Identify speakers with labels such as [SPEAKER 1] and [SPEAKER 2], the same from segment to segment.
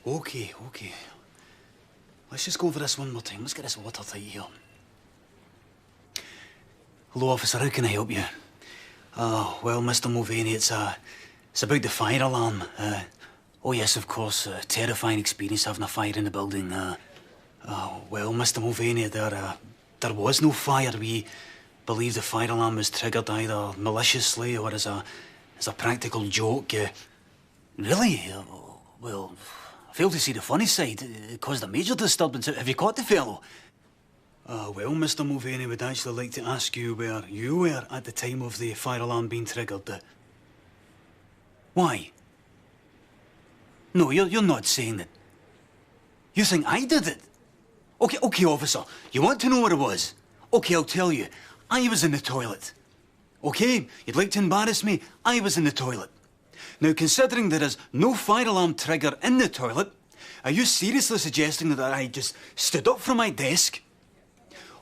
[SPEAKER 1] Okay. Let's just go over this one more time. Let's get this watertight here. Hello, officer. How can I help you? Well, Mr. Mulvaney, it's about the fire alarm. Oh, yes, of course. Terrifying experience having a fire in the building. Well, Mr. Mulvaney, there was no fire. We believe the fire alarm was triggered either maliciously or as a practical joke. Really? Well, I fail to see the funny side. It caused a major disturbance. Have you caught the fellow? Well, Mr. Mulvaney, would actually like to ask you where you were at the time of the fire alarm being triggered. Why? No, you're not saying that. You think I did it? Okay, officer. You want to know what it was? Okay, I'll tell you. I was in the toilet. Okay? You'd like to embarrass me? I was in the toilet. Now, considering there is no fire alarm trigger in the toilet, are you seriously suggesting that I just stood up from my desk,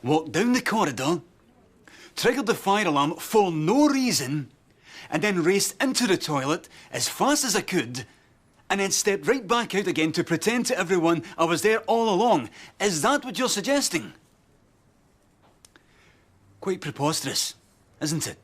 [SPEAKER 1] walked down the corridor, triggered the fire alarm for no reason, and then raced into the toilet as fast as I could, and then stepped right back out again to pretend to everyone I was there all along? Is that what you're suggesting? Quite preposterous, isn't it?